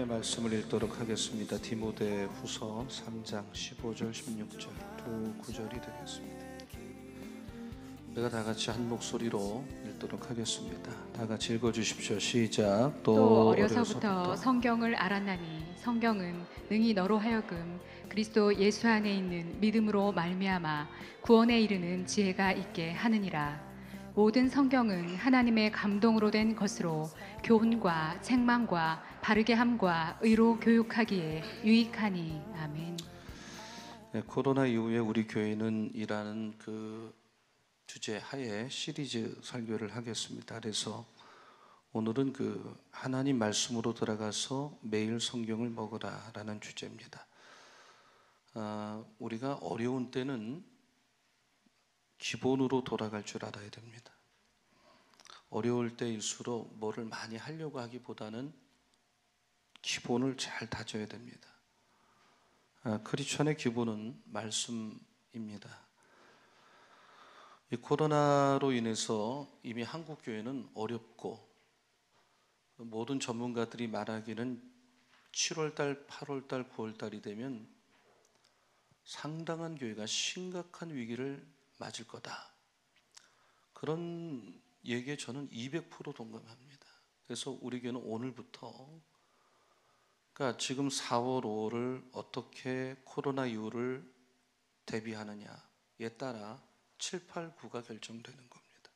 하나님의 말씀을 읽도록 하겠습니다. 디모데 후서 3장 15절 16절 두 구절이 되겠습니다. 우리가 다 같이 한 목소리로 읽도록 하겠습니다. 다 같이 읽어주십시오. 시작. 또 어려서부터 성경을 알았나니 성경은 능히 너로 하여금 그리스도 예수 안에 있는 믿음으로 말미암아 구원에 이르는 지혜가 있게 하느니라. 모든 성경은 하나님의 감동으로 된 것으로 교훈과 책망과 바르게 함과 의로 교육하기에 유익하니. 아멘. 네, 코로나 이후에 우리 교회는 이라는 그 주제 하에 시리즈 설교를 하겠습니다. 그래서 오늘은 그 하나님 말씀으로 들어가서 매일 성경을 먹으라 라는 주제입니다. 우리가 어려운 때는 기본으로 돌아갈 줄 알아야 됩니다. 어려울 때일수록 뭐를 많이 하려고 하기보다는 기본을 잘 다져야 됩니다. 크리스천의 기본은 말씀입니다. 이 코로나로 인해서 이미 한국 교회는 어렵고, 모든 전문가들이 말하기는 7월달, 8월달, 9월달이 되면 상당한 교회가 심각한 위기를 맞을 거다. 그런 얘기에 저는 200% 동감합니다. 그래서 우리 교회는 오늘부터, 그러니까 지금 4월, 5월을 어떻게 코로나 이후를 대비하느냐에 따라 7, 8, 9가 결정되는 겁니다.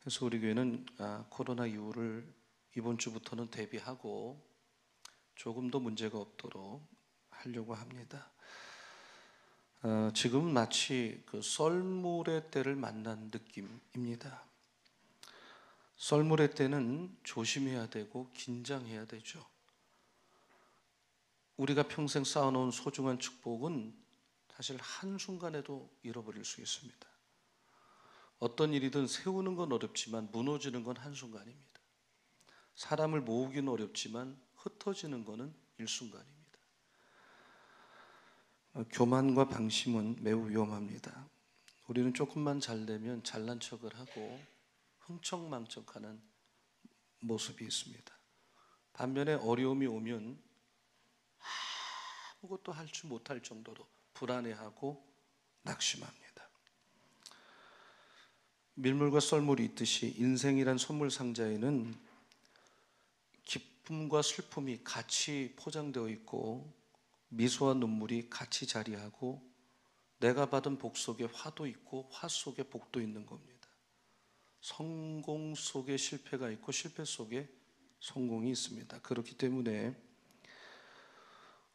그래서 우리 교회는 코로나 이후를 이번 주부터는 대비하고 조금 더 문제가 없도록 하려고 합니다. 지금 마치 그 썰물의 때를 만난 느낌입니다. 썰물의 때는 조심해야 되고 긴장해야 되죠. 우리가 평생 쌓아놓은 소중한 축복은 사실 한순간에도 잃어버릴 수 있습니다. 어떤 일이든 세우는 건 어렵지만 무너지는 건 한순간입니다. 사람을 모으기는 어렵지만 흩어지는 것은 일순간입니다. 교만과 방심은 매우 위험합니다. 우리는 조금만 잘 되면 잘난 척을 하고 흥청망청하는 모습이 있습니다. 반면에 어려움이 오면 아무것도 할 줄 못할 정도로 불안해하고 낙심합니다. 밀물과 썰물이 있듯이 인생이란 선물 상자에는 기쁨과 슬픔이 같이 포장되어 있고, 미소와 눈물이 같이 자리하고, 내가 받은 복 속에 화도 있고 화 속에 복도 있는 겁니다. 성공 속에 실패가 있고 실패 속에 성공이 있습니다. 그렇기 때문에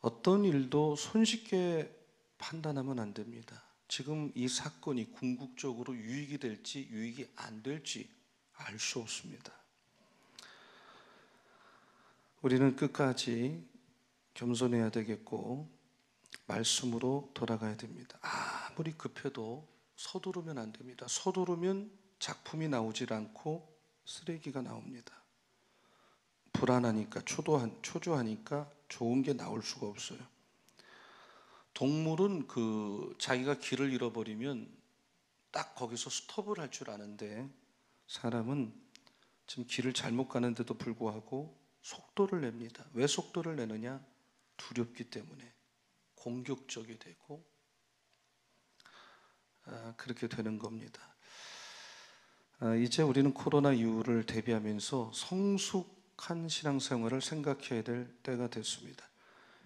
어떤 일도 손쉽게 판단하면 안 됩니다. 지금 이 사건이 궁극적으로 유익이 될지 유익이 안 될지 알 수 없습니다. 우리는 끝까지 겸손해야 되겠고 말씀으로 돌아가야 됩니다. 아무리 급해도 서두르면 안 됩니다. 서두르면 작품이 나오질 않고 쓰레기가 나옵니다. 불안하니까, 초조하니까 좋은 게 나올 수가 없어요. 동물은 자기가 길을 잃어버리면 딱 거기서 스톱을 할 줄 아는데, 사람은 지금 길을 잘못 가는데도 불구하고 속도를 냅니다. 왜 속도를 내느냐? 두렵기 때문에 공격적이 되고 그렇게 되는 겁니다. 이제 우리는 코로나 이후를 대비하면서 성숙한 신앙생활을 생각해야 될 때가 됐습니다.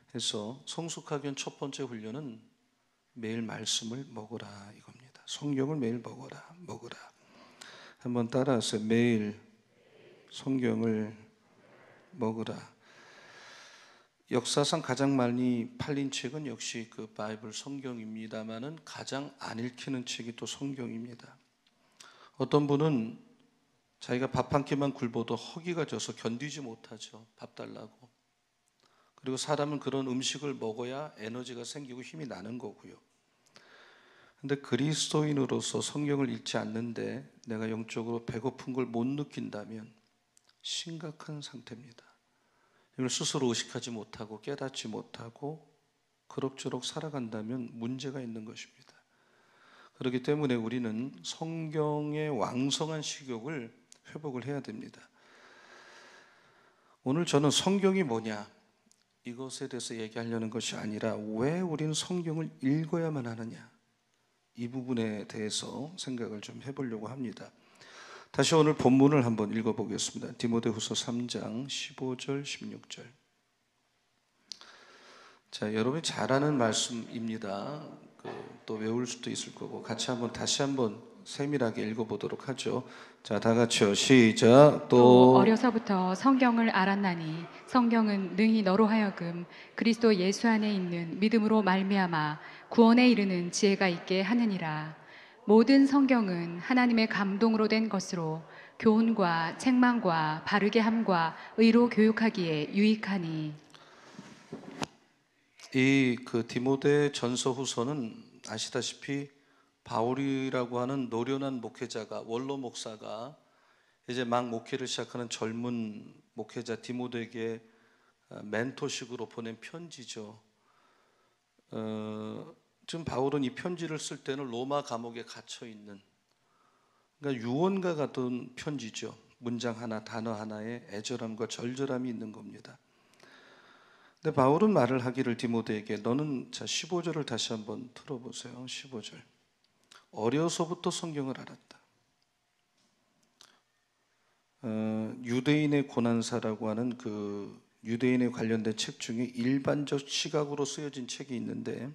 그래서 성숙하기 위한 첫 번째 훈련은 매일 말씀을 먹으라 이겁니다. 성경을 매일 먹으라. 한번 따라하세요. 매일 성경을 먹으라. 역사상 가장 많이 팔린 책은 역시 그 바이블 성경입니다만은 가장 안 읽히는 책이 또 성경입니다. 어떤 분은 자기가 밥 한 끼만 굶어도 허기가 져서 견디지 못하죠. 밥 달라고. 그리고 사람은 그런 음식을 먹어야 에너지가 생기고 힘이 나는 거고요. 근데 그리스도인으로서 성경을 읽지 않는데 내가 영적으로 배고픈 걸 못 느낀다면 심각한 상태입니다. 이걸 스스로 의식하지 못하고 깨닫지 못하고 그럭저럭 살아간다면 문제가 있는 것입니다. 그렇기 때문에 우리는 성경의 왕성한 식욕을 회복을 해야 됩니다. 오늘 저는 성경이 뭐냐 이것에 대해서 얘기하려는 것이 아니라 왜 우리는 성경을 읽어야만 하느냐 이 부분에 대해서 생각을 좀 해보려고 합니다. 다시 오늘 본문을 한번 읽어보겠습니다. 디모데후서 3장 15절 16절. 자, 여러분이 잘 아는 말씀입니다. 또 외울 수도 있을 거고 같이 다시 한번 세밀하게 읽어보도록 하죠. 자, 다 같이요. 시작. 또 어려서부터 성경을 알았나니 성경은 능히 너로 하여금 그리스도 예수 안에 있는 믿음으로 말미암아 구원에 이르는 지혜가 있게 하느니라. 모든 성경은 하나님의 감동으로 된 것으로 교훈과 책망과 바르게 함과 의로 교육하기에 유익하니. 이 디모데 전서 후서는 아시다시피 바울이라고 하는 노련한 목회자가 원로 목사가 이제 막 목회를 시작하는 젊은 목회자 디모데에게 멘토식으로 보낸 편지죠. 지금 바울은 이 편지를 쓸 때는 로마 감옥에 갇혀 있는, 그러니까 유언과 같은 편지죠. 문장 하나, 단어 하나에 애절함과 절절함이 있는 겁니다. 근데 바울은 말을 하기를 디모데에게 너는 15절을 다시 한번 들어보세요. 15절. 어려서부터 성경을 알았다. 유대인의 고난사라고 하는 유대인에 관련된 책 중에 일반적 시각으로 쓰여진 책이 있는데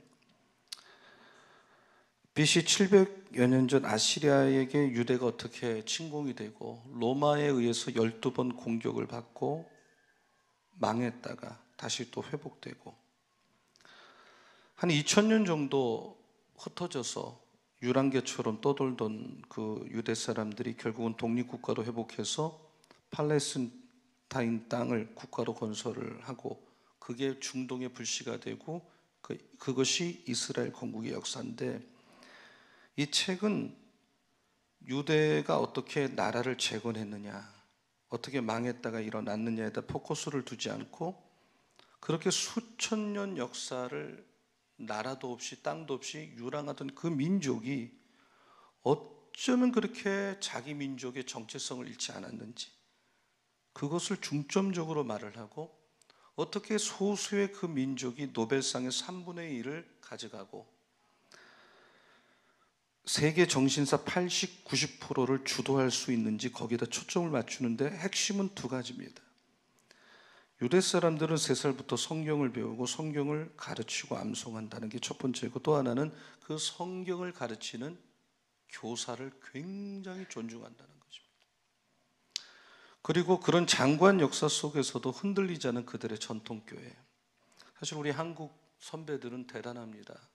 BC 700여 년 전 아시리아에게 유대가 어떻게 침공이 되고 로마에 의해서 12번 공격을 받고 망했다가 다시 또 회복되고 한 2000년 정도 흩어져서 유랑개처럼 떠돌던 그 유대 사람들이 결국은 독립국가로 회복해서 팔레스타인 땅을 국가로 건설을 하고 그게 중동의 불씨가 되고 그것이 이스라엘 건국의 역사인데 이 책은 유대가 어떻게 나라를 재건했느냐 어떻게 망했다가 일어났느냐에다 포커스를 두지 않고 그렇게 수천 년 역사를 나라도 없이 땅도 없이 유랑하던 그 민족이 어쩌면 그렇게 자기 민족의 정체성을 잃지 않았는지 그것을 중점적으로 말을 하고 어떻게 소수의 그 민족이 노벨상의 3분의 1을 가져가고 세계 정신사 80, 90%를 주도할 수 있는지 거기다 초점을 맞추는데 핵심은 두 가지입니다. 유대 사람들은 3살부터 성경을 배우고 성경을 가르치고 암송한다는 게 첫 번째고 또 하나는 그 성경을 가르치는 교사를 굉장히 존중한다는 것입니다. 그리고 그런 장관 역사 속에서도 흔들리지 않은 그들의 전통교회. 사실 우리 한국 선배들은 대단합니다.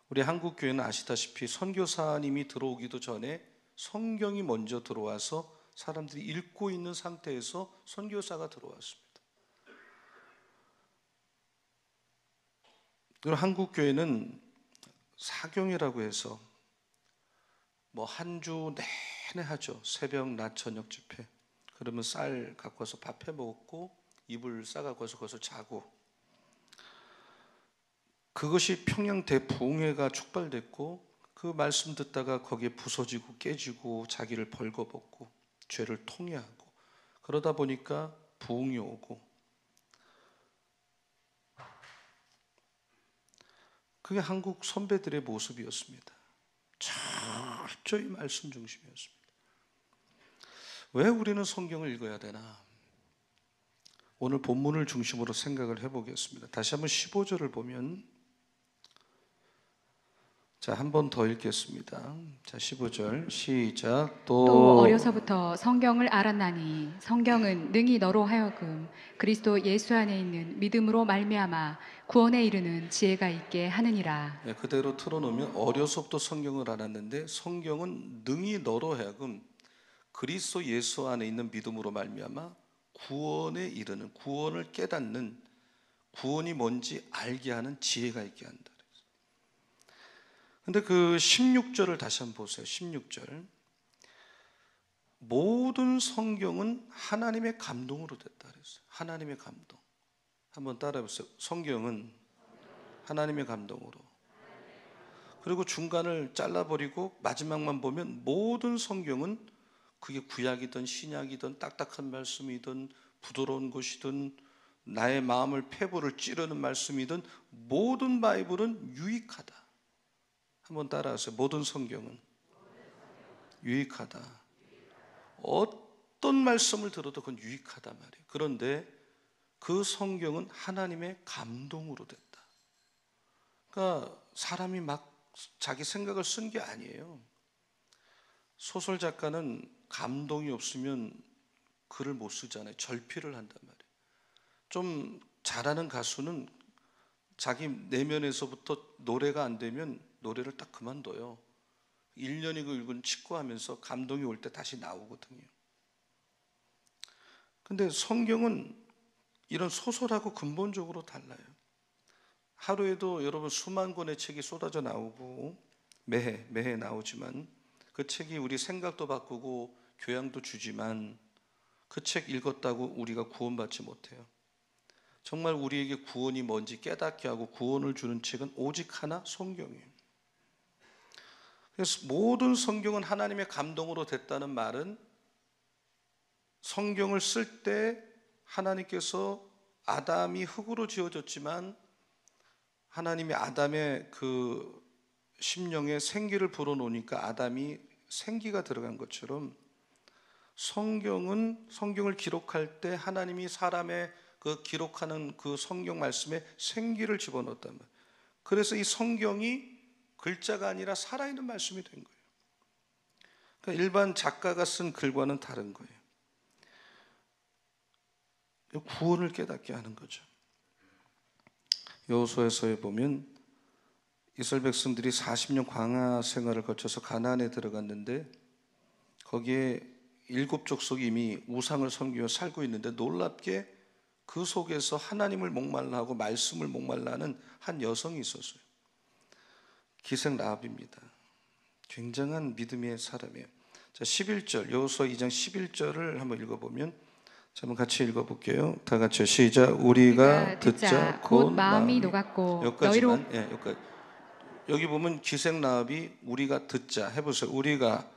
우리 한국 교회는 아시다시피 선교사님이 들어오기도 전에 성경이 먼저 들어와서 사람들이 읽고 있는 상태에서 선교사가 들어왔습니다. 그리고 한국 교회는 사경이라고 해서 뭐 한 주 내내 하죠. 새벽, 낮, 저녁 집회. 그러면 쌀 갖고 와서 밥 해 먹고 이불 싸 갖고 와서 거기서 자고 그것이 평양 대부흥회가 촉발됐고 그 말씀 듣다가 거기에 부서지고 깨지고 자기를 벌거벗고 죄를 통회하고 그러다 보니까 부흥이 오고 그게 한국 선배들의 모습이었습니다. 철저히 말씀 중심이었습니다. 왜 우리는 성경을 읽어야 되나? 오늘 본문을 중심으로 생각을 해보겠습니다. 다시 한번 15절을 보면 자, 한 번 더 읽겠습니다. 자, 15절 시작. 또 어려서부터 성경을 알았나니 성경은 능히 너로 하여금 그리스도 예수 안에 있는 믿음으로 말미암아 구원에 이르는 지혜가 있게 하느니라. 네, 그대로 틀어놓으면 어려서부터 성경을 알았는데 성경은 능히 너로 하여금 그리스도 예수 안에 있는 믿음으로 말미암아 구원에 이르는 구원을 깨닫는 구원이 뭔지 알게 하는 지혜가 있게 한다. 근데 그 16절을 다시 한번 보세요. 16절. 모든 성경은 하나님의 감동으로 됐다 그랬어요. 하나님의 감동. 한번 따라해 보세요. 성경은 하나님의 감동으로. 그리고 중간을 잘라버리고 마지막만 보면 모든 성경은 그게 구약이든 신약이든 딱딱한 말씀이든 부드러운 것이든 나의 마음을 폐부를 찌르는 말씀이든 모든 바이블은 유익하다. 한번 따라하세요. 모든 성경은 유익하다. 어떤 말씀을 들어도 그건 유익하단 말이에요. 그런데 그 성경은 하나님의 감동으로 됐다. 그러니까 사람이 막 자기 생각을 쓴 게 아니에요. 소설 작가는 감동이 없으면 글을 못 쓰잖아요. 절필을 한단 말이에요. 좀 잘하는 가수는 자기 내면에서부터 노래가 안 되면 노래를 딱 그만둬요. 1년이고 1년 치과하면서 감동이 올 때 다시 나오거든요. 근데 성경은 이런 소설하고 근본적으로 달라요. 하루에도 여러분 수만 권의 책이 쏟아져 나오고 매해 나오지만 그 책이 우리 생각도 바꾸고 교양도 주지만 그 책 읽었다고 우리가 구원받지 못해요. 정말 우리에게 구원이 뭔지 깨닫게 하고 구원을 주는 책은 오직 하나, 성경이에요. 그래서 모든 성경은 하나님의 감동으로 됐다는 말은 성경을 쓸 때 하나님께서 아담이 흙으로 지어졌지만 하나님이 아담의 그 심령에 생기를 불어넣으니까 아담이 생기가 들어간 것처럼 성경을 기록할 때 하나님이 사람의 그 기록하는 그 성경 말씀에 생기를 집어넣었단 말이에요. 그래서 이 성경이 글자가 아니라 살아있는 말씀이 된 거예요. 그러니까 일반 작가가 쓴 글과는 다른 거예요. 구원을 깨닫게 하는 거죠. 여호수아서에 보면 이스라엘 백성들이 40년 광야 생활을 거쳐서 가나안에 들어갔는데 거기에 7 족속이 이미 우상을 섬기며 살고 있는데 놀랍게 그 속에서 하나님을 목말라 하고 말씀을 목말라 하는 한 여성이 있었어요. 기생 라합입니다. 굉장한 믿음의 사람이에요. 자, 11절 여호수아 2장 11절을 한번 읽어보면 자, 한번 같이 읽어볼게요. 다 같이 시작. 우리가 듣자 곧 마음이 녹았고 여기까지만. 예, 여기까지. 여기 보면 기생 라합이 우리가 듣자 해보세요. 우리가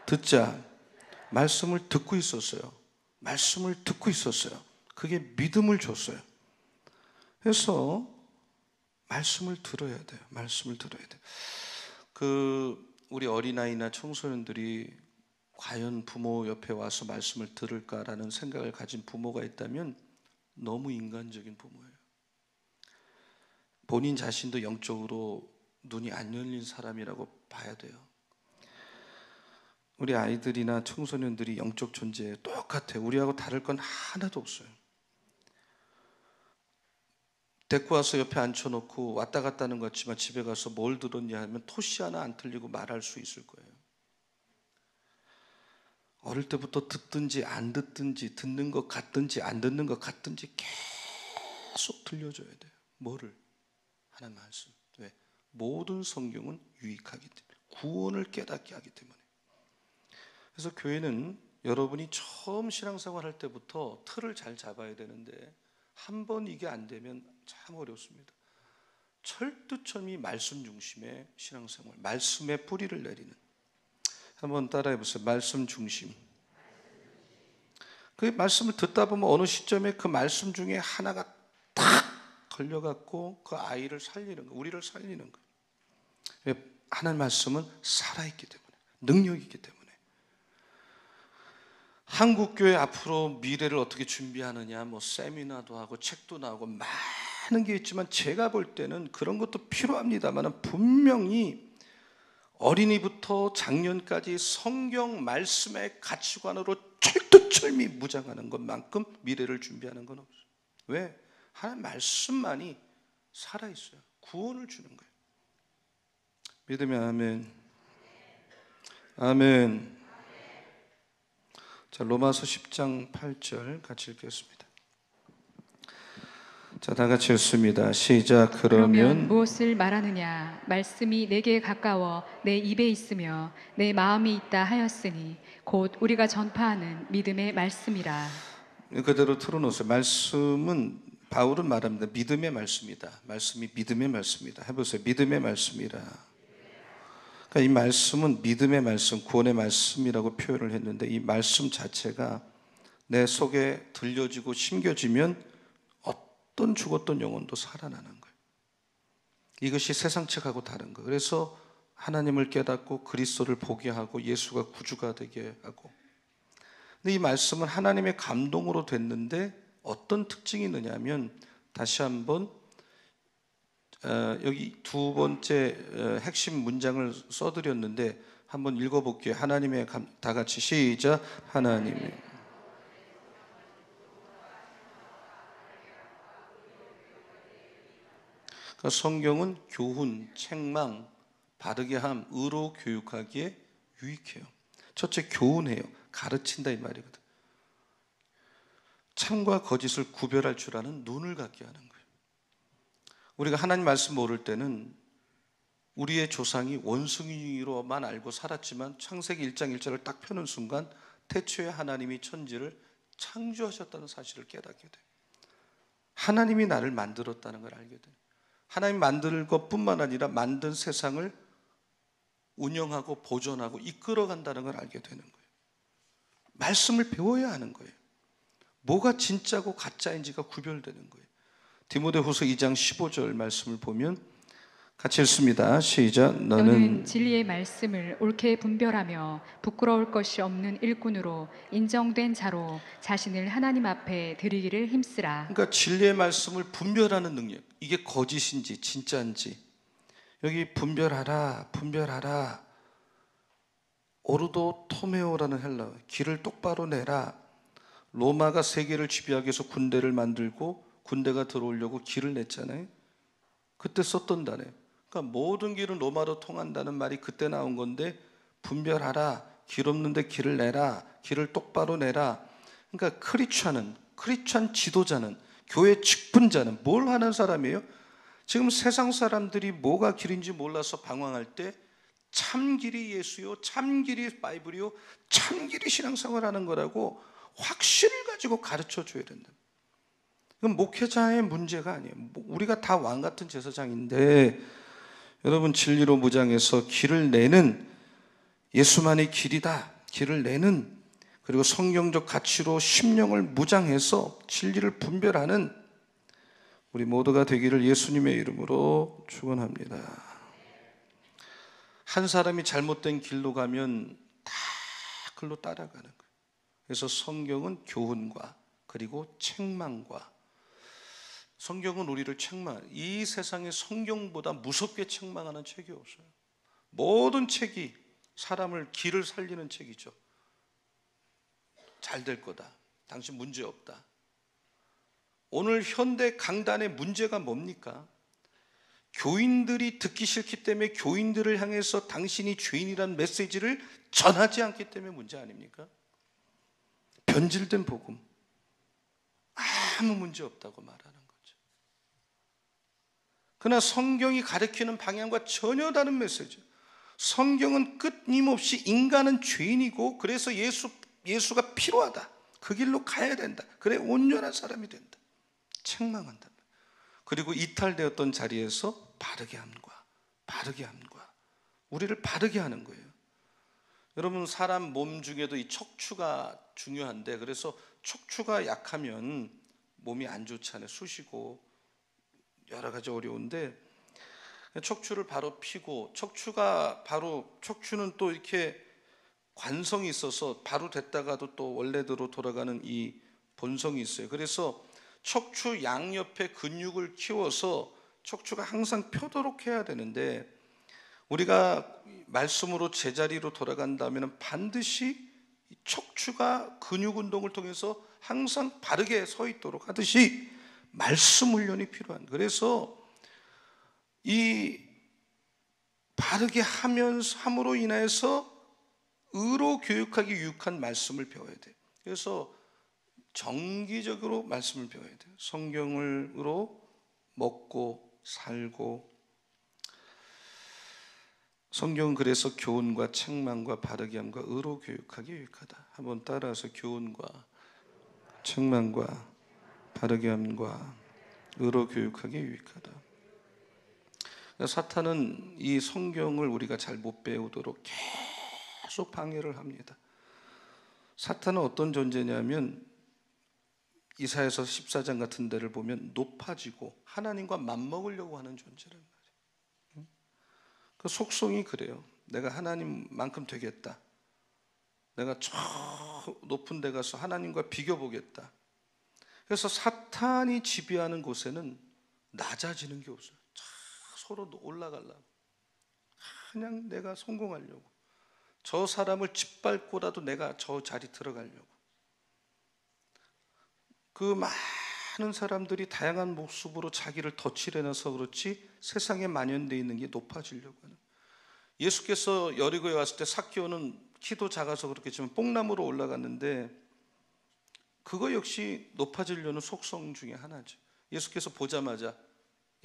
듣자 말씀을 듣고 있었어요. 말씀을 듣고 있었어요. 그게 믿음을 줬어요. 그래서 말씀을 들어야 돼요. 말씀을 들어야 돼요. 우리 어린아이나 청소년들이 과연 부모 옆에 와서 말씀을 들을까라는 생각을 가진 부모가 있다면 너무 인간적인 부모예요. 본인 자신도 영적으로 눈이 안 열린 사람이라고 봐야 돼요. 우리 아이들이나 청소년들이 영적 존재에 똑같아요. 우리하고 다를 건 하나도 없어요. 데리고 와서 옆에 앉혀놓고 왔다 갔다 하는 것 같지만 집에 가서 뭘 들었냐 하면 토시 하나 안 틀리고 말할 수 있을 거예요. 어릴 때부터 듣든지 안 듣든지 듣는 것 같든지 안 듣는 것 같든지 계속 들려줘야 돼요. 뭐를? 하나님 말씀. 왜? 모든 성경은 유익하기 때문에 구원을 깨닫게 하기 때문에. 그래서 교회는 여러분이 처음 신앙생활 할 때부터 틀을 잘 잡아야 되는데 한 번 이게 안 되면 참 어렵습니다. 철두철미 말씀 중심의 신앙생활, 말씀의 뿌리를 내리는. 한번 따라해 보세요. 말씀 중심. 그 말씀을 듣다 보면 어느 시점에 그 말씀 중에 하나가 탁 걸려갖고 그 아이를 살리는 거, 우리를 살리는 거. 하나님 말씀은 살아있기 때문에, 능력이 있기 때문에. 한국교회 앞으로 미래를 어떻게 준비하느냐, 뭐 세미나도 하고 책도 나오고 많은 게 있지만 제가 볼 때는 그런 것도 필요합니다만 분명히 어린이부터 장년까지 성경 말씀의 가치관으로 철두철미 무장하는 것만큼 미래를 준비하는 건 없어요. 왜? 하나님 말씀만이 살아있어요. 구원을 주는 거예요. 믿으면 아멘. 아멘. 자, 로마서 10장 8절 같이 읽겠습니다. 자, 다 같이 읽습니다. 시작. 그러면 무엇을 말하느냐? 말씀이 내게 가까워 내 입에 있으며 내 마음이 있다 하였으니 곧 우리가 전파하는 믿음의 말씀이라. 그대로 틀어놓으세요. 말씀은 바울은 말합니다. 믿음의 말씀이다. 말씀이 믿음의 말씀이다. 해보세요. 믿음의 말씀이라. 그러니까 이 말씀은 믿음의 말씀, 구원의 말씀이라고 표현을 했는데 이 말씀 자체가 내 속에 들려지고 심겨지면 어떤 죽었던 영혼도 살아나는 거예요. 이것이 세상 책하고 다른 거예요. 그래서 하나님을 깨닫고 그리스도를 보게 하고 예수가 구주가 되게 하고. 근데 이 말씀은 하나님의 감동으로 됐는데 어떤 특징이 있느냐면, 다시 한번 여기 두 번째 핵심 문장을 써드렸는데 한번 읽어볼게요. 다 같이 시작. 하나님의. 그러니까 성경은 교훈, 책망, 바르게 함, 의로 교육하기에 유익해요. 첫째, 교훈해요. 가르친다 이 말이거든. 참과 거짓을 구별할 줄 아는 눈을 갖게 하는 거예요. 우리가 하나님 말씀 모를 때는 우리의 조상이 원숭이로만 알고 살았지만 창세기 1장 1절을 딱 펴는 순간 태초에 하나님이 천지를 창조하셨다는 사실을 깨닫게 돼요. 하나님이 나를 만들었다는 걸 알게 돼요. 하나님 만들 것뿐만 아니라 만든 세상을 운영하고 보존하고 이끌어간다는 걸 알게 되는 거예요. 말씀을 배워야 하는 거예요. 뭐가 진짜고 가짜인지가 구별되는 거예요. 디모데후서 2장 15절 말씀을 보면 같이 읽습니다. 시작. 너는 진리의 말씀을 옳게 분별하며 부끄러울 것이 없는 일꾼으로 인정된 자로 자신을 하나님 앞에 드리기를 힘쓰라. 그러니까 진리의 말씀을 분별하는 능력, 이게 거짓인지 진짜인지 여기 분별하라. 오르도 토메오라는 헬라어, 길을 똑바로 내라. 로마가 세계를 지배하기 위해서 군대를 만들고 군대가 들어오려고 길을 냈잖아요. 그때 썼던 단어예요. 그러니까 모든 길은 로마로 통한다는 말이 그때 나온 건데, 분별하라, 길 없는데 길을 내라, 길을 똑바로 내라. 그러니까 크리스찬 지도자는, 교회 직분자는 뭘 하는 사람이에요? 지금 세상 사람들이 뭐가 길인지 몰라서 방황할 때 참길이 예수요, 참길이 바이블이요, 참길이 신앙생활 하는 거라고 확신을 가지고 가르쳐 줘야 된다. 이건 목회자의 문제가 아니에요. 우리가 다 왕 같은 제사장인데, 여러분 진리로 무장해서 길을 내는, 예수만이 길이다, 길을 내는, 그리고 성경적 가치로 심령을 무장해서 진리를 분별하는 우리 모두가 되기를 예수님의 이름으로 축원합니다. 한 사람이 잘못된 길로 가면 다 그걸로 따라가는 거예요. 그래서 성경은 교훈과 그리고 책망과, 성경은 우리를 이 세상에 성경보다 무섭게 책망하는 책이 없어요. 모든 책이 사람을 길을 살리는 책이죠. 잘 될 거다, 당신 문제 없다. 오늘 현대 강단의 문제가 뭡니까? 교인들이 듣기 싫기 때문에 교인들을 향해서 당신이 죄인이라는 메시지를 전하지 않기 때문에 문제 아닙니까? 변질된 복음, 아무 문제 없다고 말하는 거죠. 그러나 성경이 가르치는 방향과 전혀 다른 메시지. 성경은 끊임없이 인간은 죄인이고 그래서 예수가 필요하다, 그 길로 가야 된다, 그래 온전한 사람이 된다, 책망한다. 그리고 이탈되었던 자리에서 바르게 함과 우리를 바르게 하는 거예요. 여러분, 사람 몸 중에도 이 척추가 중요한데, 그래서 척추가 약하면 몸이 안 좋잖아요. 쑤시고 여러 가지 어려운데, 척추를 바로 피고, 척추는 또 이렇게 관성이 있어서 바로 됐다가도 또 원래대로 돌아가는 이 본성이 있어요. 그래서 척추 양옆에 근육을 키워서 척추가 항상 펴도록 해야 되는데, 우리가 말씀으로 제자리로 돌아간다면 반드시 척추가 근육 운동을 통해서 항상 바르게 서 있도록 하듯이 말씀 훈련이 필요한. 그래서 이 바르게 함으로 인해서 의로 교육하기 유익한 말씀을 배워야 돼요. 그래서 정기적으로 말씀을 배워야 돼요. 성경으로 먹고 살고. 성경은 그래서 교훈과 책망과 바르게 함과 의로 교육하기 유익하다. 한번 따라서 교훈과 책망과 바르게 함과 의로 교육하기 유익하다. 사탄은 이 성경을 우리가 잘 못 배우도록 계속 방해를 합니다. 사탄은 어떤 존재냐면 이사야서 14장 같은 데를 보면 높아지고 하나님과 맞먹으려고 하는 존재란 말이에요. 그 속성이 그래요. 내가 하나님만큼 되겠다. 내가 저 높은 데 가서 하나님과 비교보겠다. 그래서 사탄이 지배하는 곳에는 낮아지는 게 없어요. 서로 올라가려고. 그냥 내가 성공하려고. 저 사람을 짓밟고라도 내가 저 자리 들어가려고. 그 많은 사람들이 다양한 모습으로 자기를 덧칠해놔서 그렇지 세상에 만연되어 있는 게 높아지려고 하는. 예수께서 여리고에 왔을 때 삭개오는 키도 작아서 그렇겠지만 뽕나무로 올라갔는데 그거 역시 높아지려는 속성 중에 하나죠. 예수께서 보자마자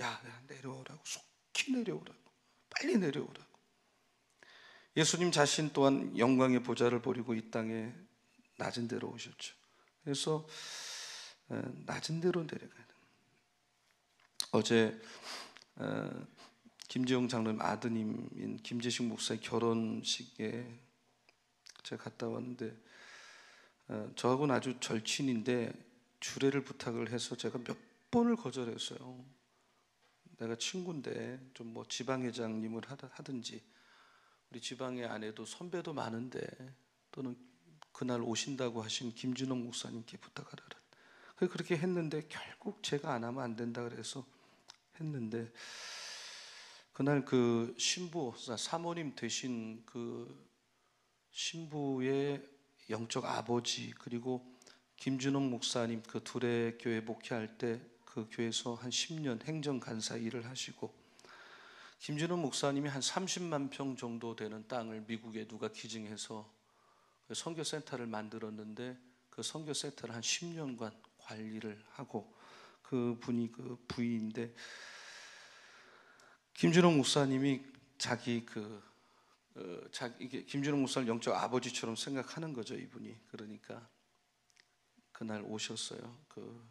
야 내려오라고, 속히 내려오라고, 빨리 내려오라고. 예수님 자신 또한 영광의 보좌를 버리고 이 땅에 낮은 데로 오셨죠. 그래서 낮은 데로 내려가야 돼요. 어제 김재용 장로님 아드님인 김재식 목사의 결혼식에 제가 갔다 왔는데 저하고는 아주 절친인데 주례를 부탁을 해서 제가 몇 번을 거절했어요. 내가 친구인데 좀 뭐 지방회장님을 하든지 우리 지방의 아내도 선배도 많은데 또는 그날 오신다고 하신 김준호 목사님께 부탁하라. 그렇게 했는데 결국 제가 안 하면 안 된다 그래서 했는데 그날 그 신부 사모님 되신 그 신부의 영적 아버지 그리고 김준홍 목사님 그 둘의 교회 목회할 때 그 교회에서 한 10년 행정간사 일을 하시고 김준홍 목사님이 한 30만 평 정도 되는 땅을 미국에 누가 기증해서 선교센터를 만들었는데 그 선교센터를 한 10년간 관리를 하고 그 분이 그 부인인데 김준홍 목사님이 이게 김준홍 목사를 영적 아버지처럼 생각하는 거죠, 이분이. 그러니까 그날 오셨어요. 그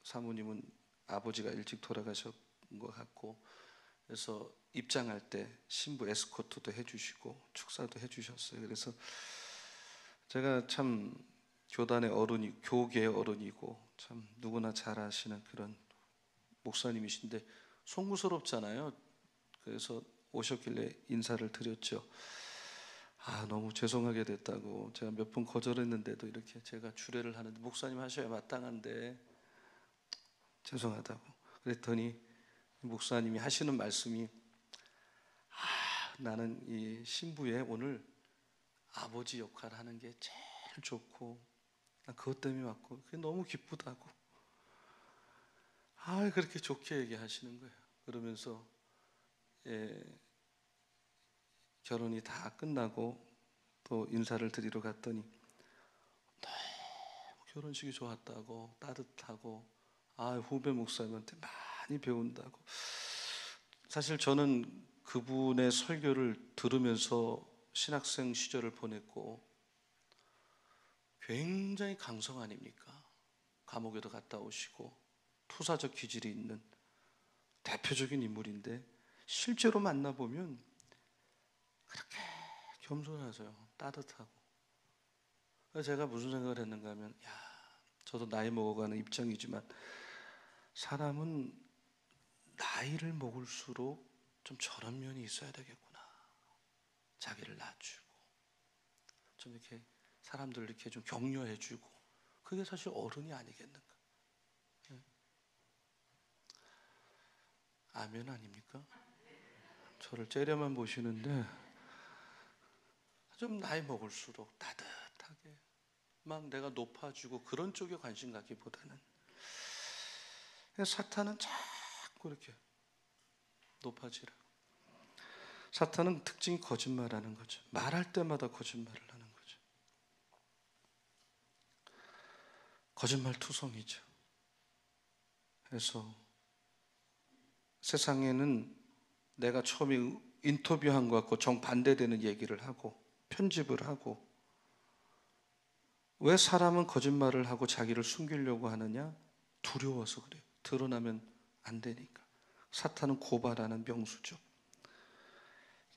사모님은 아버지가 일찍 돌아가신 것 같고, 그래서 입장할 때 신부 에스코트도 해주시고 축사도 해주셨어요. 그래서 제가 참 교단의 어른이, 교계의 어른이고 참 누구나 잘 아시는 그런 목사님이신데 송구스럽잖아요. 그래서 오셨길래 인사를 드렸죠. 너무 죄송하게 됐다고 제가 몇 번 거절했는데도 이렇게 제가 주례를 하는데 목사님 하셔야 마땅한데 죄송하다고 그랬더니 목사님이 하시는 말씀이 나는 이 신부의 오늘 아버지 역할 하는 게 제일 좋고 난 그것 때문에 왔고 그게 너무 기쁘다고 그렇게 좋게 얘기하시는 거예요. 그러면서 결혼이 다 끝나고 또 인사를 드리러 갔더니 너무 결혼식이 좋았다고 따뜻하고 후배 목사님한테 많이 배운다고. 사실 저는 그분의 설교를 들으면서 신학생 시절을 보냈고 굉장히 강성 아닙니까? 감옥에도 갔다 오시고 투사적 기질이 있는 대표적인 인물인데 실제로 만나보면 그렇게 겸손하세요. 따뜻하고. 제가 무슨 생각을 했는가 하면 저도 나이 먹어가는 입장이지만 사람은 나이를 먹을수록 좀 저런 면이 있어야 되겠구나. 자기를 낮추고 좀 이렇게 사람들 이렇게 좀 격려해주고 그게 사실 어른이 아니겠는가. 아멘 아닙니까? 저를 째려만 보시는데 좀 나이 먹을수록 따뜻하게 막 내가 높아지고 그런 쪽에 관심 갖기보다는 사탄은 자꾸 이렇게 높아지라고. 사탄은 특징이 거짓말하는 거죠. 말할 때마다 거짓말을 하는 거죠. 거짓말 투성이죠. 그래서 세상에는 내가 처음에 인터뷰한 것 같고 정반대되는 얘기를 하고 편집을 하고 왜 사람은 거짓말을 하고 자기를 숨기려고 하느냐? 두려워서 그래요. 드러나면 안 되니까. 사탄은 고발하는 명수죠.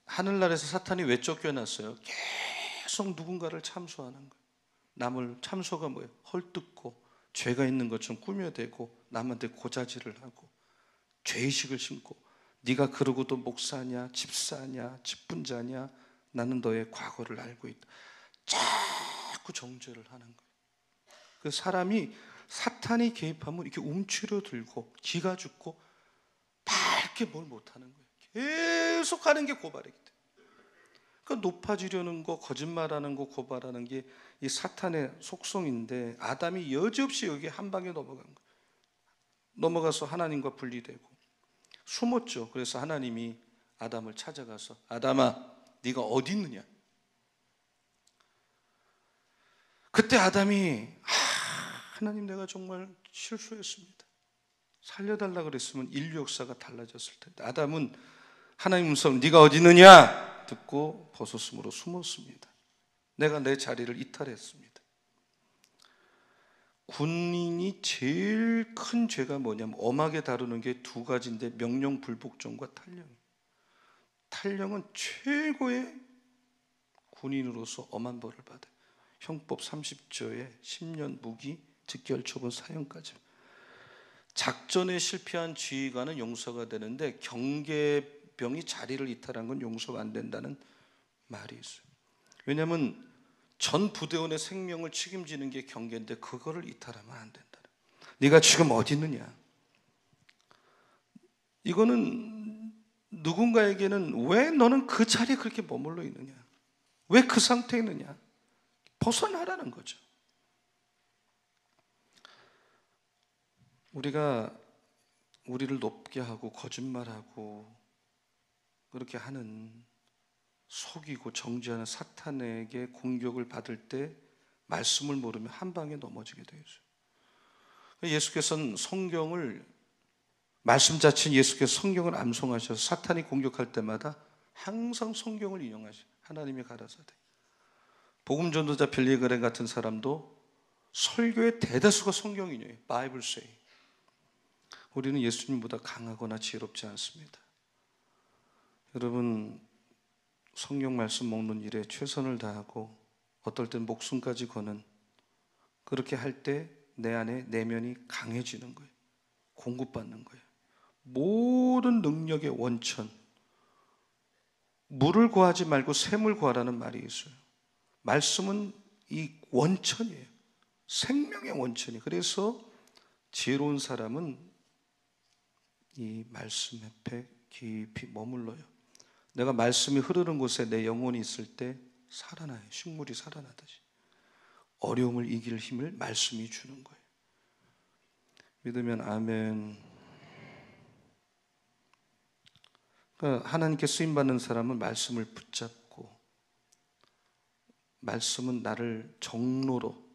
하늘나라에서 사탄이 왜 쫓겨났어요? 계속 누군가를 참소하는 거예요. 남을 참소가 뭐예요? 헐뜯고 죄가 있는 것처럼 꾸며대고 남한테 고자질을 하고 죄의식을 심고 네가 그러고도 목사냐 집사냐 직분자냐 나는 너의 과거를 알고 있다. 자꾸 정죄를 하는 거예요. 그 사람이 사탄이 개입하면 이렇게 움츠려들고 기가 죽고 밝게 뭘 못하는 거예요. 계속 하는 게 고발이기 때문에. 그러니까 높아지려는 거, 거짓말하는 거, 고발하는 게 이 사탄의 속성인데 아담이 여지없이 여기에 한 방에 넘어간 거예요. 넘어가서 하나님과 분리되고 숨었죠. 그래서 하나님이 아담을 찾아가서 아담아 네가 어디 있느냐. 그때 아담이 하나님 내가 정말 실수했습니다. 살려달라 그랬으면 인류 역사가 달라졌을 텐데 아담은 하나님 음성을 네가 어디 있느냐 듣고 버섯으로 숨었습니다. 내가 내 자리를 이탈했습니다. 군인이 제일 큰 죄가 뭐냐면 엄하게 다루는 게 두 가지인데 명령 불복종과 탈령. 탈령은 최고의 군인으로서 엄한 벌을 받아요. 형법 30조에 10년 무기, 즉결처분, 사형까지. 작전에 실패한 지휘관은 용서가 되는데 경계병이 자리를 이탈한 건 용서가 안 된다는 말이 있어요. 왜냐하면 전 부대원의 생명을 책임지는 게 경계인데 그거를 이탈하면 안 된다. 네가 지금 어디 있느냐. 이거는 누군가에게는 왜 너는 그 자리에 그렇게 머물러 있느냐, 왜 그 상태에 있느냐, 벗어나라는 거죠. 우리가 우리를 높게 하고 거짓말하고 그렇게 하는 속이고 정죄하는 사탄에게 공격을 받을 때 말씀을 모르면 한 방에 넘어지게 되죠. 예수께서는 성경을 말씀 자체는 예수께서 성경을 암송하셔서 사탄이 공격할 때마다 항상 성경을 인용하셔요. 하나님의 가라사대. 복음 전도자 빌리그램 같은 사람도 설교의 대다수가 성경 인용이에요. 바이블 세이. 우리는 예수님보다 강하거나 지혜롭지 않습니다. 여러분 성경 말씀 먹는 일에 최선을 다하고 어떨 땐 목숨까지 거는 그렇게 할 때 내 안에 내면이 강해지는 거예요. 공급받는 거예요. 모든 능력의 원천, 물을 구하지 말고 샘을 구하라는 말이 있어요. 말씀은 이 원천이에요. 생명의 원천이. 그래서 지혜로운 사람은 이 말씀 옆에 깊이 머물러요. 내가 말씀이 흐르는 곳에 내 영혼이 있을 때 살아나요. 식물이 살아나듯이. 어려움을 이길 힘을 말씀이 주는 거예요. 믿으면 아멘. 그러니까 하나님께 쓰임받는 사람은 말씀을 붙잡고 말씀은 나를 정로로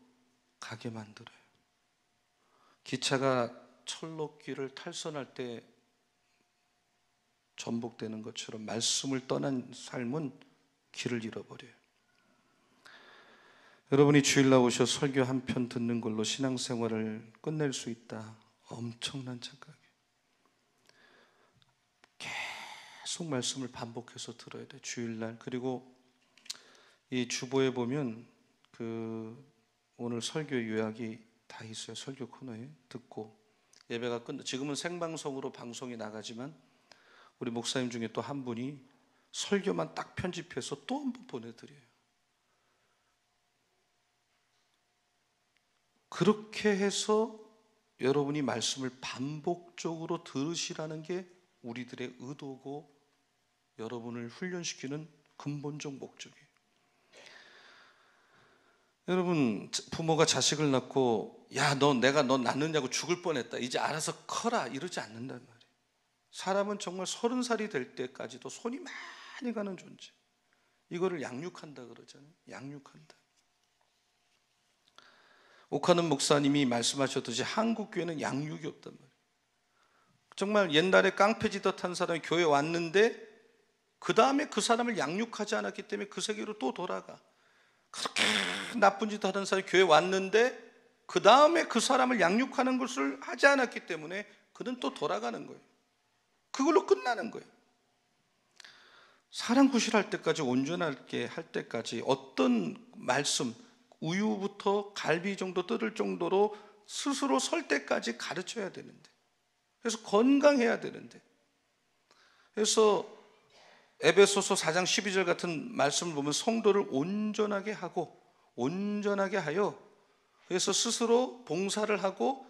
가게 만들어요. 기차가 철로길을 탈선할 때 전복되는 것처럼 말씀을 떠난 삶은 길을 잃어버려요. 여러분이 주일날 오셔 설교 한 편 듣는 걸로 신앙생활을 끝낼 수 있다. 엄청난 착각이에요. 계속 말씀을 반복해서 들어야 돼. 주일날. 그리고 이 주보에 보면 오늘 설교 요약이 다 있어요. 설교 코너에 듣고 예배가 지금은 생방송으로 방송이 나가지만 우리 목사님 중에 또 한 분이 설교만 딱 편집해서 또 한 번 보내드려요. 그렇게 해서 여러분이 말씀을 반복적으로 들으시라는 게 우리들의 의도고 여러분을 훈련시키는 근본적 목적이에요. 여러분 부모가 자식을 낳고 야 내가 너 낳느냐고 죽을 뻔했다 이제 알아서 커라 이러지 않는단 말이에요. 사람은 정말 30살이 될 때까지도 손이 많이 가는 존재. 이거를 양육한다 그러잖아요. 양육한다. 오카는 목사님이 말씀하셨듯이 한국 교회는 양육이 없단 말이에요. 정말 옛날에 깡패지듯 한 사람이 교회에 왔는데 그 다음에 그 사람을 양육하지 않았기 때문에 그 세계로 또 돌아가. 그렇게 나쁜 짓 하던 사람이 교회에 왔는데 그 다음에 그 사람을 양육하는 것을 하지 않았기 때문에 그는 또 돌아가는 거예요. 그걸로 끝나는 거예요. 사랑 구실할 때까지 온전하게 할 때까지 어떤 말씀 우유부터 갈비 정도 뜯을 정도로 스스로 설 때까지 가르쳐야 되는데, 그래서 건강해야 되는데, 그래서 에베소서 4장 12절 같은 말씀을 보면 성도를 온전하게 하여, 그래서 스스로 봉사를 하고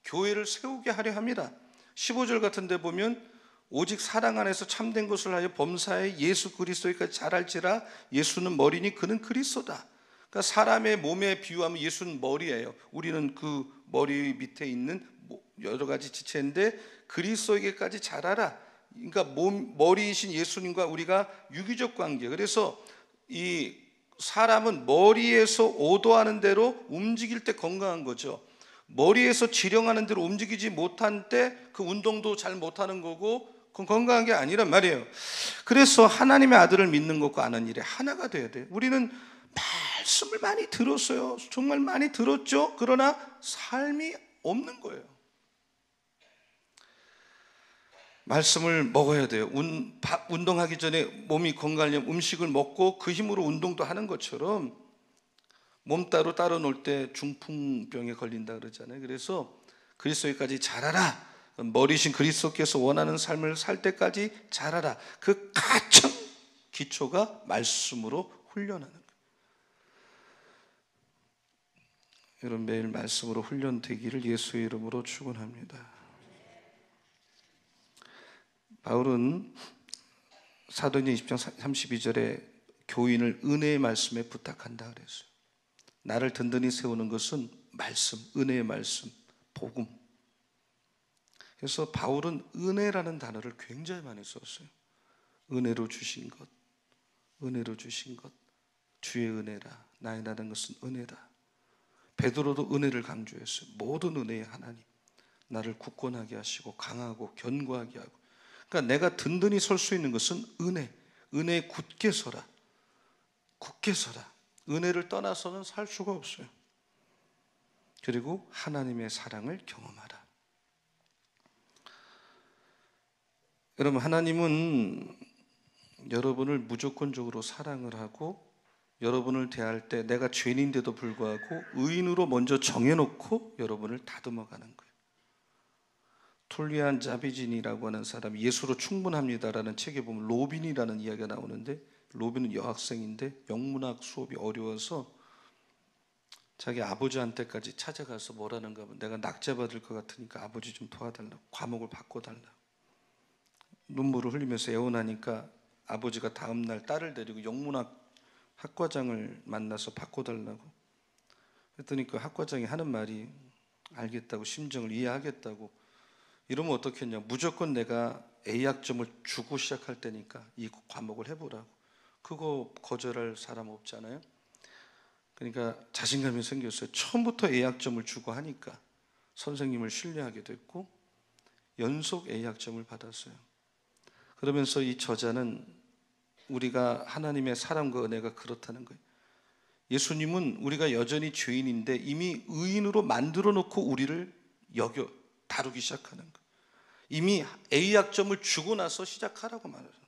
교회를 세우게 하려 합니다. 15절 같은 데 보면 오직 사랑 안에서 참된 것을 하여 범사에 예수 그리스도에까지 자랄지라. 예수는 머리니 그는 그리스도다. 그러니까 사람의 몸에 비유하면 예수는 머리예요. 우리는 그 머리 밑에 있는 여러 가지 지체인데 그리스도에게까지 자라라. 그러니까 머리이신 예수님과 우리가 유기적 관계. 그래서 이 사람은 머리에서 오도하는 대로 움직일 때 건강한 거죠. 머리에서 지령하는 대로 움직이지 못한 때 그 운동도 잘 못하는 거고, 그건 건강한 게 아니란 말이에요. 그래서 하나님의 아들을 믿는 것과 아는 일에 하나가 돼야 돼요. 우리는 말씀을 많이 들었어요. 정말 많이 들었죠. 그러나 삶이 없는 거예요. 말씀을 먹어야 돼요. 운동하기 전에 몸이 건강하려면 음식을 먹고 그 힘으로 운동도 하는 것처럼 몸 따로 놓을 때 중풍병에 걸린다 그러잖아요. 그래서 그리스도에까지 자라라. 머리신 그리스도께서 원하는 삶을 살 때까지 자라라. 그 가장 기초가 말씀으로 훈련하는 거예요. 여러분, 매일 말씀으로 훈련되기를 예수의 이름으로 축원합니다. 바울은 사도행전 20장 32절에 교인을 은혜의 말씀에 부탁한다 그랬어요. 나를 든든히 세우는 것은 말씀, 은혜의 말씀, 복음. 그래서 바울은 은혜라는 단어를 굉장히 많이 썼어요. 은혜로 주신 것, 은혜로 주신 것, 주의 은혜라. 나의 나는 것은 은혜다. 베드로도 은혜를 강조했어요. 모든 은혜의 하나님, 나를 굳건하게 하시고 강하고 견고하게 하고. 그러니까 내가 든든히 설 수 있는 것은 은혜에 굳게 서라. 은혜를 떠나서는 살 수가 없어요. 그리고 하나님의 사랑을 경험하라. 여러분, 하나님은 여러분을 무조건적으로 사랑을 하고 여러분을 대할 때 내가 죄인인데도 불구하고 의인으로 먼저 정해놓고 여러분을 다듬어가는 거예요. 툴리안 자비진이라고 하는 사람이 예수로 충분합니다라는 책에 보면 로빈이라는 이야기가 나오는데, 로빈은 여학생인데 영문학 수업이 어려워서 자기 아버지한테까지 찾아가서 뭐라는가 하면 내가 낙제받을 것 같으니까 아버지 좀 도와달라고, 과목을 바꿔달라고. 눈물을 흘리면서 애원하니까 아버지가 다음날 딸을 데리고 영문학 학과장을 만나서 바꿔달라고 했더니 그 학과장이 하는 말이 알겠다고, 심정을 이해하겠다고, 이러면 어떻겠냐, 무조건 내가 A학점을 주고 시작할 테니까 이 과목을 해보라고. 그거 거절할 사람 없잖아요. 그러니까 자신감이 생겼어요. 처음부터 A학점을 주고 하니까 선생님을 신뢰하게 됐고 연속 A학점을 받았어요. 그러면서 이 저자는 우리가 하나님의 사랑과 은혜가 그렇다는 거예요. 예수님은 우리가 여전히 죄인인데 이미 의인으로 만들어 놓고 우리를 다루기 시작하는 거예요. 이미 A학점을 주고 나서 시작하라고 말하는 거예요.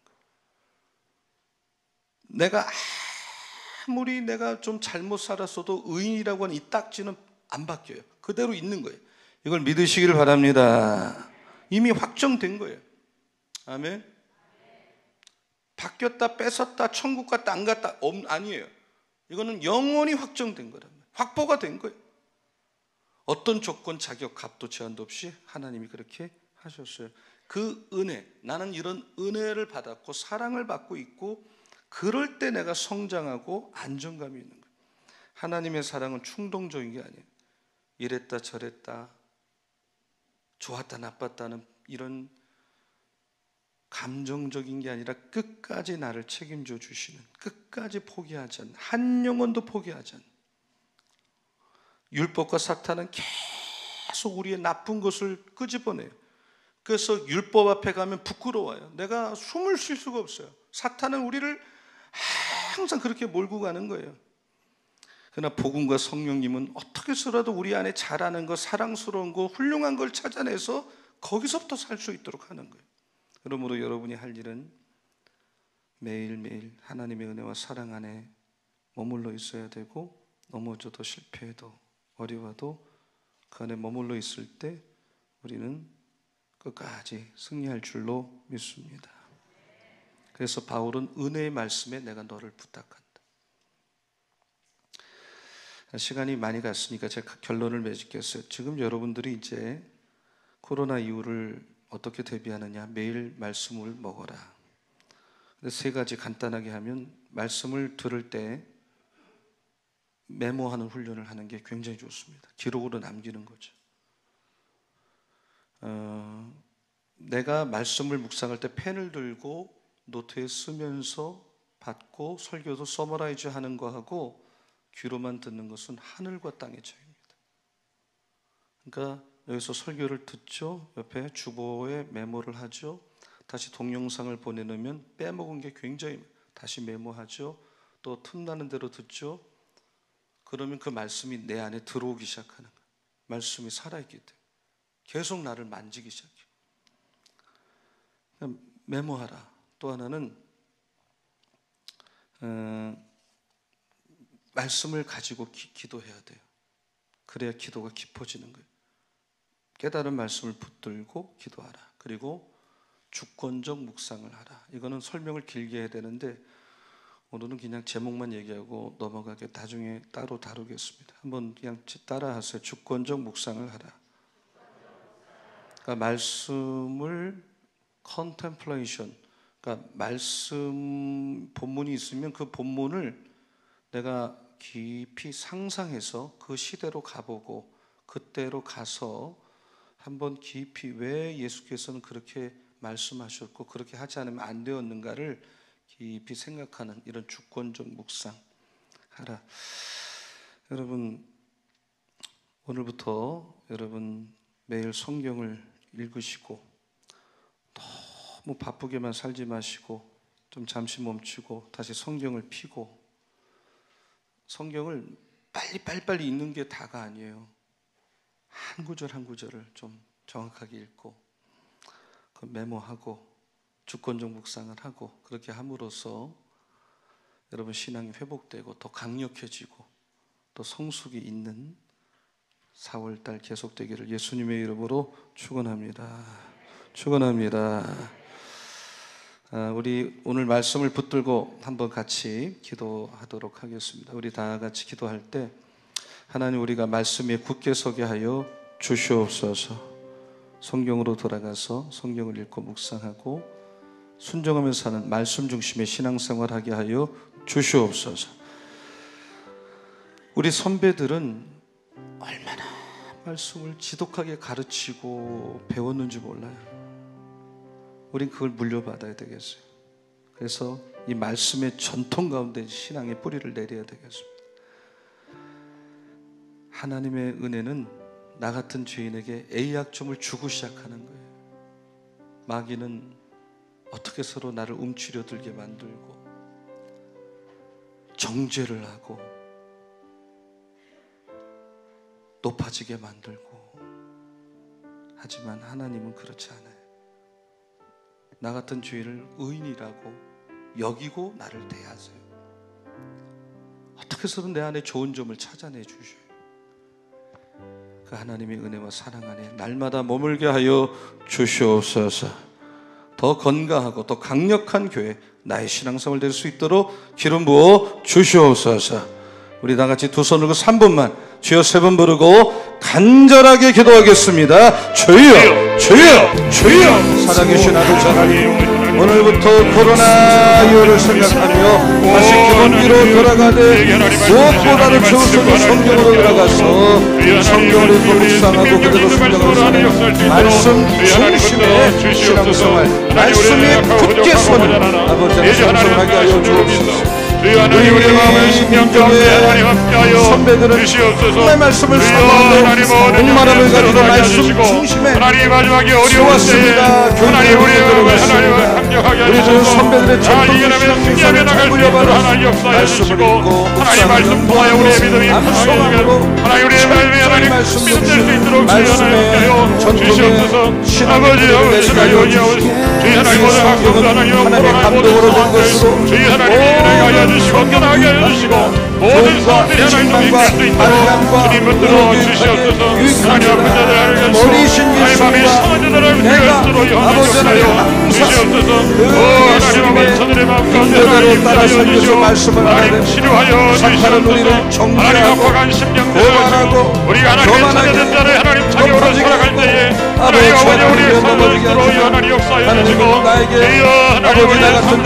내가 좀 잘못 살았어도 의인이라고 하는 이 딱지는 안 바뀌어요. 그대로 있는 거예요. 이걸 믿으시기를 바랍니다. 이미 확정된 거예요. 아멘. 바뀌었다, 뺏었다, 천국 갔다, 안 갔다, 아니에요. 이거는 영원히 확정된 거란 말이에요. 확보가 된 거예요. 어떤 조건, 자격, 값도 제한도 없이 하나님이 그렇게 하셨어요. 그 은혜, 나는 이런 은혜를 받았고 사랑을 받고 있고, 그럴 때 내가 성장하고 안정감이 있는 거예요. 하나님의 사랑은 충동적인 게 아니에요. 이랬다 저랬다, 좋았다 나빴다는 이런 감정적인 게 아니라 끝까지 나를 책임져 주시는, 끝까지 포기하지 않는, 한 영혼도 포기하지 않는. 율법과 사탄은 계속 우리의 나쁜 것을 끄집어내요. 그래서 율법 앞에 가면 부끄러워요. 내가 숨을 쉴 수가 없어요. 사탄은 우리를 항상 그렇게 몰고 가는 거예요. 그러나 복음과 성령님은 어떻게 해서라도 우리 안에 잘하는 것, 사랑스러운 것, 훌륭한 걸 찾아내서 거기서부터 살 수 있도록 하는 거예요. 그러므로 여러분이 할 일은 매일매일 하나님의 은혜와 사랑 안에 머물러 있어야 되고, 넘어져도 실패해도 어려워도 그 안에 머물러 있을 때 우리는 끝까지 승리할 줄로 믿습니다. 그래서 바울은 은혜의 말씀에 내가 너를 부탁한다. 시간이 많이 갔으니까 제가 결론을 맺겠어요. 지금 여러분들이 이제 코로나 이후를 어떻게 대비하느냐? 매일 말씀을 먹어라. 근데 세 가지 간단하게 하면, 말씀을 들을 때 메모하는 훈련을 하는 게 굉장히 좋습니다. 기록으로 남기는 거죠. 내가 말씀을 묵상할 때 펜을 들고 노트에 쓰면서 받고 설교도 서머라이즈 하는 거하고 귀로만 듣는 것은 하늘과 땅의 차이입니다. 그러니까 여기서 설교를 듣죠. 옆에 주보에 메모를 하죠. 다시 동영상을 보내놓으면 빼먹은 게 굉장히 다시 메모하죠. 또 틈나는 대로 듣죠. 그러면 그 말씀이 내 안에 들어오기 시작하는 거예요. 말씀이 살아있기 때문에 계속 나를 만지기 시작해요. 메모하라. 또 하나는 말씀을 가지고 기도해야 돼요. 그래야 기도가 깊어지는 거예요. 깨달은 말씀을 붙들고 기도하라. 그리고 주권적 묵상을 하라. 이거는 설명을 길게 해야 되는데 오늘은 그냥 제목만 얘기하고 넘어가게 나중에 따로 다루겠습니다. 한번 그냥 따라하세요. 주권적 묵상을 하라. 그러니까 말씀을 contemplation, 그러니까 말씀 본문이 있으면 그 본문을 내가 깊이 상상해서 그 시대로 가보고 그때로 가서 한번 깊이 왜 예수께서는 그렇게 말씀하셨고 그렇게 하지 않으면 안 되었는가를 깊이 생각하는 이런 주권적 묵상 하라. 여러분, 오늘부터 여러분 매일 성경을 읽으시고 너무 바쁘게만 살지 마시고 좀 잠시 멈추고 다시 성경을 펴고, 성경을 빨리 읽는 게 다가 아니에요. 한 구절 한 구절을 좀 정확하게 읽고 그 메모하고 주권적 묵상을 하고, 그렇게 함으로써 여러분 신앙이 회복되고 더 강력해지고 또 성숙이 있는 4월달 계속되기를 예수님의 이름으로 축원합니다. 축원합니다. 우리 오늘 말씀을 붙들고 한번 같이 기도하도록 하겠습니다. 우리 다 같이 기도할 때, 하나님, 우리가 말씀에 굳게 서게 하여 주시옵소서. 성경으로 돌아가서 성경을 읽고 묵상하고 순종하면서 사는 말씀 중심의 신앙생활 하게 하여 주시옵소서. 우리 선배들은 얼마나 말씀을 지독하게 가르치고 배웠는지 몰라요. 우린 그걸 물려받아야 되겠어요. 그래서 이 말씀의 전통 가운데 신앙의 뿌리를 내려야 되겠습니다. 하나님의 은혜는 나 같은 죄인에게 A약점을 주고 시작하는 거예요. 마귀는 어떻게 서로 나를 움츠려 들게 만들고 정죄를 하고 높아지게 만들고, 하지만 하나님은 그렇지 않아요. 나 같은 죄인을 의인이라고 여기고 나를 대하세요. 어떻게 해서든 내 안에 좋은 점을 찾아내 주셔요. 그 하나님의 은혜와 사랑 안에 날마다 머물게 하여 주시옵소서. 더 건강하고 더 강력한 교회, 나의 신앙생활 될 수 있도록 기름 부어 주시옵소서. 우리 다 같이 두 손 들고 3분만 주여 3번 부르고 간절하게 기도하겠습니다. 주여, 주여, 주여. 살아계신 아버지 하나님, 오늘부터 코로나 이후를 생각하며 다시 기본기로 돌아가되 무엇보다도 최우선의 성경으로 들어가서 성경을 읽고 묵상하고 그대로 순종하며 사는 말씀 중심의 신앙생활, 말씀에 굳게 서는 아버지 하나님 성공하게 하여 주옵소서. 우리 마음의 심령 가운데 하나님 함께하여 선배들은 정말 말씀을 사모하고 목마름을 가지고 말씀 중심에 하나님 마지막에 어려운 때에 하나님 우리의 마음을 하나님을 강력하게 하시고 선배들의 전통을 잘 물려받아 말씀을 읽고 하나님 말씀 통하여 우리의 믿음이 강하게 하나님 우리의 믿음이 하나님 믿음될 수 있도록 주여 하나님 주시옵소서. 아버지 하나님 주여 하나님 모든 학교도 하나님 코로나 모든 상황들 주여 하나님 하게 하여 주시고 견하게 하여 주시고 모든 사람들이 하나님 믿을 수 있도록 주님 붙들어 주시옵소서. 하나님 아픈 자들 하나님 밤에 성한 자들을 위할 수로 하여 주시옵소서. 하나님 아버지 저들의 마음 가운데 하나님 임하여 주시오. 하나님 치료하여 주시옵소서. 하나님 아파간 심령들을 우리가 하나님의 찾아든 자를 하나님 자격으로 살아갈 때에 하나님 아버지 우리의 삶을 들어 하나님 역사하여 주시고 주여 하나님 우리의 삶을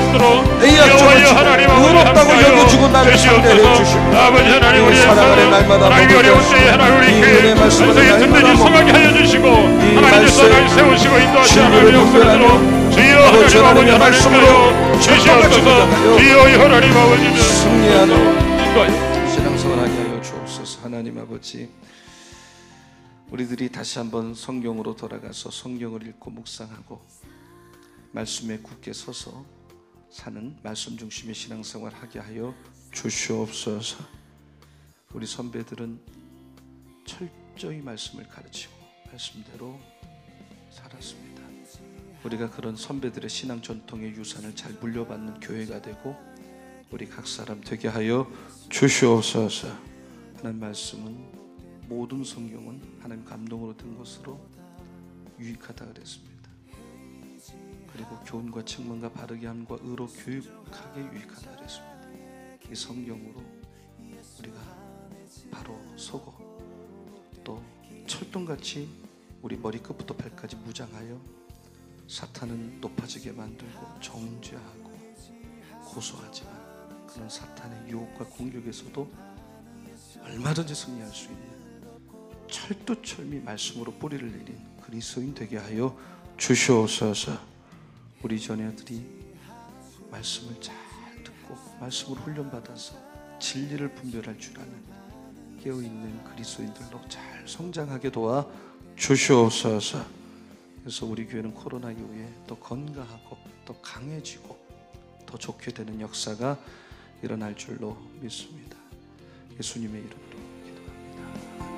들어 주여 하나님 의롭다고 여겨주고 나를 상대해 주시고 아버지 하나님 우리의 사랑하는 날마다 하나님 어려운 때에 하나님 우리 교회 말씀에 든든히 성하게 하여 주시고 하나님께서 날 세우시고 인도하시 하나님 역사를 들어 주여 하나님 아버지 하나님께요 주시옵소서. 주여 하나님 아버지는 승리하는 신앙생활하게 하여 주옵소서. 하나님 아버지 우리들이 다시 한번 성경으로 돌아가서 성경을 읽고 묵상하고 말씀에 굳게 서서 사는 말씀 중심의 신앙생활 하게 하여 주시옵소서. 우리 선배들은 철저히 말씀을 가르치고 말씀대로 살았습니다. 우리가 그런 선배들의 신앙 전통의 유산을 잘 물려받는 교회가 되고 우리 각 사람 되게 하여 주시옵소서. 하나님 말씀은 모든 성경은 하나님 감동으로 든 것으로 유익하다 그랬습니다. 그리고 교훈과 책망과 바르게 함과 의로 교육하게 유익하다 그랬습니다. 이 성경으로 우리가 바로 서고 또 철동같이 우리 머리끝부터 발까지 무장하여 사탄은 높아지게 만들고 정죄하고 고소하지만 그런 사탄의 유혹과 공격에서도 얼마든지 승리할 수 있는 철두철미 말씀으로 뿌리를 내린 그리스도인 되게 하여 주시옵소서. 우리 자녀들이 말씀을 잘 듣고 말씀을 훈련받아서 진리를 분별할 줄 아는 깨어있는 그리스도인들로 잘 성장하게 도와 주시옵소서. 그래서 우리 교회는 코로나 이후에 더 건강하고 더 강해지고 더 좋게 되는 역사가 일어날 줄로 믿습니다. 예수님의 이름으로 기도합니다.